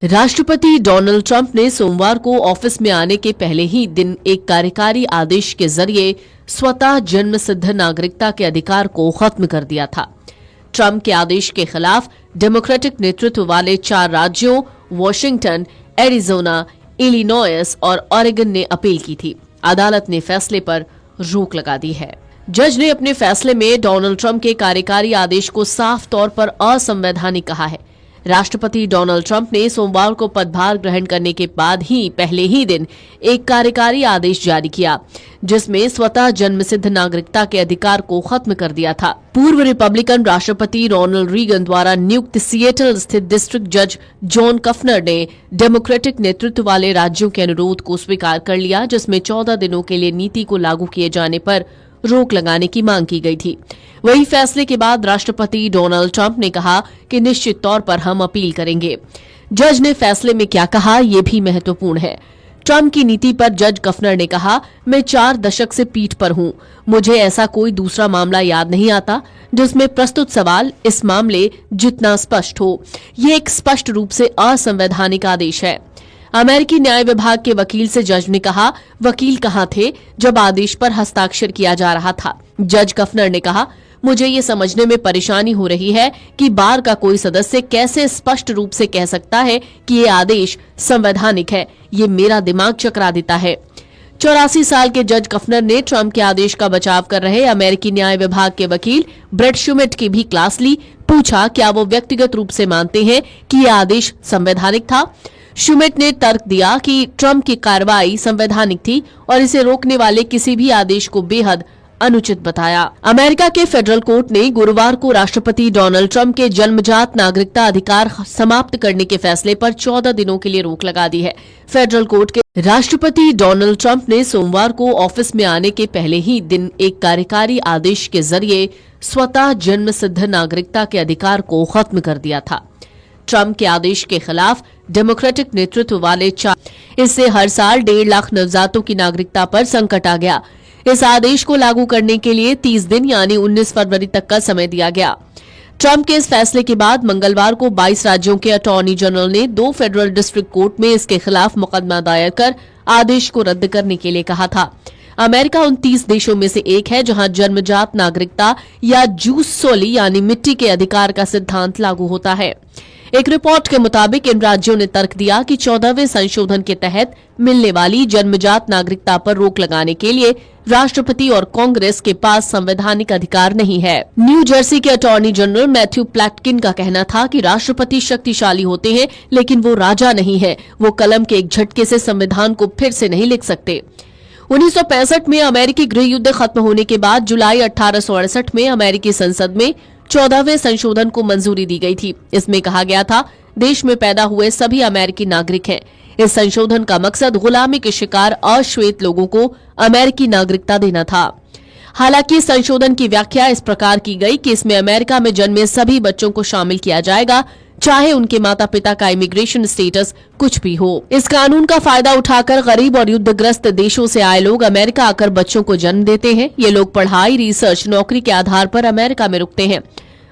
राष्ट्रपति Donald Trump ने सोमवार को ऑफिस में आने के पहले ही दिन एक कार्यकारी आदेश के जरिए स्वतः जन्मसिद्ध नागरिकता के अधिकार को खत्म कर दिया था। ट्रंप के आदेश के खिलाफ डेमोक्रेटिक नेतृत्व वाले 4 राज्यों वॉशिंगटन, एरिजोना, इलिनॉयस और ऑरेगन ने अपील की थी। अदालत ने फैसले पर रोक लगा दी है। जज ने अपने फैसले में डोनाल्ड ट्रंप के कार्यकारी आदेश को साफ तौर पर असंवैधानिक कहा है। राष्ट्रपति डोनाल्ड ट्रंप ने सोमवार को पदभार ग्रहण करने के बाद ही पहले ही दिन एक कार्यकारी आदेश जारी किया, जिसमें स्वतः जन्मसिद्ध नागरिकता के अधिकार को खत्म कर दिया था। पूर्व रिपब्लिकन राष्ट्रपति रोनाल्ड रीगन द्वारा नियुक्त सिएटल स्थित डिस्ट्रिक्ट जज जॉन कफनर ने डेमोक्रेटिक नेतृत्व वाले राज्यों के अनुरोध को स्वीकार कर लिया, जिसमें 14 दिनों के लिए नीति को लागू किए जाने पर रोक लगाने की मांग की गई थी। वही फैसले के बाद राष्ट्रपति डोनाल्ड ट्रंप ने कहा कि निश्चित तौर पर हम अपील करेंगे। जज ने फैसले में क्या कहा, यह भी महत्वपूर्ण है। ट्रंप की नीति पर जज कफनर ने कहा, मैं 4 दशक से पीठ पर हूं। मुझे ऐसा कोई दूसरा मामला याद नहीं आता जिसमें प्रस्तुत सवाल इस मामले जितना स्पष्ट हो। यह एक स्पष्ट रूप से असंवैधानिक आदेश है। अमेरिकी न्याय विभाग के वकील से जज ने कहा, वकील कहां थे जब आदेश पर हस्ताक्षर किया जा रहा था। जज कफनर ने कहा, मुझे ये समझने में परेशानी हो रही है कि बार का कोई सदस्य कैसे स्पष्ट रूप से कह सकता है कि ये आदेश संवैधानिक है। ये मेरा दिमाग चकरा देता है। 84 साल के जज कफनर ने ट्रंप के आदेश का बचाव कर रहे अमेरिकी न्याय विभाग के वकील ब्रेट शुमिट की भी क्लास ली। पूछा, क्या वो व्यक्तिगत रूप से मानते हैं कि यह आदेश संवैधानिक था? शुमिट ने तर्क दिया कि ट्रंप की कार्रवाई संवैधानिक थी और इसे रोकने वाले किसी भी आदेश को बेहद अनुचित बताया। अमेरिका के फेडरल कोर्ट ने गुरुवार को राष्ट्रपति डोनाल्ड ट्रंप के जन्मजात नागरिकता अधिकार समाप्त करने के फैसले पर 14 दिनों के लिए रोक लगा दी है। फेडरल कोर्ट के राष्ट्रपति डोनाल्ड ट्रंप ने सोमवार को ऑफिस में आने के पहले ही दिन एक कार्यकारी आदेश के जरिए स्वतः जन्मसिद्ध नागरिकता के अधिकार को खत्म कर दिया था। ट्रंप के आदेश के खिलाफ डेमोक्रेटिक नेतृत्व वाले 4 इससे हर साल 1.5 लाख नवजातों की नागरिकता पर संकट आ गया। इस आदेश को लागू करने के लिए 30 दिन यानी 19 फरवरी तक का समय दिया गया। ट्रंप के इस फैसले के बाद मंगलवार को 22 राज्यों के अटॉर्नी जनरल ने 2 फेडरल डिस्ट्रिक्ट कोर्ट में इसके खिलाफ मुकदमा दायर कर आदेश को रद्द करने के लिए कहा था। अमेरिका उन 30 देशों में से एक है जहां जन्मजात नागरिकता या जूस सोली यानी मिट्टी के अधिकार का सिद्धांत लागू होता है। एक रिपोर्ट के मुताबिक इन राज्यों ने तर्क दिया कि 14वें संशोधन के तहत मिलने वाली जन्मजात नागरिकता पर रोक लगाने के लिए राष्ट्रपति और कांग्रेस के पास संवैधानिक अधिकार नहीं है। न्यू जर्सी के अटॉर्नी जनरल मैथ्यू प्लैटकिन का कहना था कि राष्ट्रपति शक्तिशाली होते हैं, लेकिन वो राजा नहीं है। वो कलम के एक झटके से संविधान को फिर से नहीं लिख सकते। 1965 में अमेरिकी गृह युद्ध खत्म होने के बाद जुलाई 1868 में अमेरिकी संसद में 14वें संशोधन को मंजूरी दी गई थी। इसमें कहा गया था, देश में पैदा हुए सभी अमेरिकी नागरिक हैं। इस संशोधन का मकसद गुलामी के शिकार अश्वेत लोगों को अमेरिकी नागरिकता देना था। हालांकि संशोधन की व्याख्या इस प्रकार की गई कि इसमें अमेरिका में जन्मे सभी बच्चों को शामिल किया जाएगा, चाहे उनके माता पिता का इमिग्रेशन स्टेटस कुछ भी हो। इस कानून का फायदा उठाकर गरीब और युद्धग्रस्त देशों से आए लोग अमेरिका आकर बच्चों को जन्म देते हैं। ये लोग पढ़ाई, रिसर्च, नौकरी के आधार पर अमेरिका में रुकते हैं।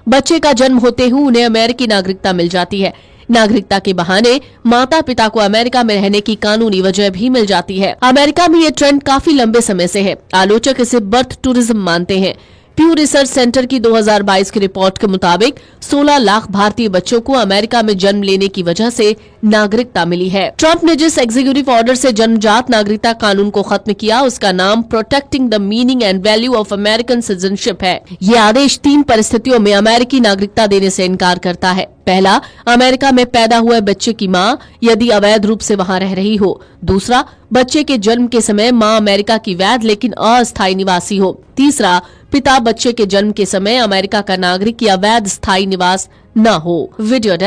बच्चे का जन्म होते ही उन्हें अमेरिकी नागरिकता मिल जाती है। नागरिकता के बहाने माता पिता को अमेरिका में रहने की कानूनी वजह भी मिल जाती है। अमेरिका में ये ट्रेंड काफी लंबे समय से है। आलोचक इसे बर्थ टूरिज्म मानते हैं। प्यू रिसर्च सेंटर की 2022 की रिपोर्ट के मुताबिक 16 लाख भारतीय बच्चों को अमेरिका में जन्म लेने की वजह से नागरिकता मिली है। ट्रंप ने जिस एग्जीक्यूटिव ऑर्डर से जन्मजात नागरिकता कानून को खत्म किया, उसका नाम protecting the meaning and value of American citizenship है। ये आदेश 3 परिस्थितियों में अमेरिकी नागरिकता देने से इनकार करता है। पहला, अमेरिका में पैदा हुए बच्चे की मां यदि अवैध रूप से वहां रह रही हो। दूसरा, बच्चे के जन्म के समय मां अमेरिका की वैध लेकिन अस्थायी निवासी हो। तीसरा, पिता बच्चे के जन्म के समय अमेरिका का नागरिक या वैध स्थायी निवास न हो। वीडियो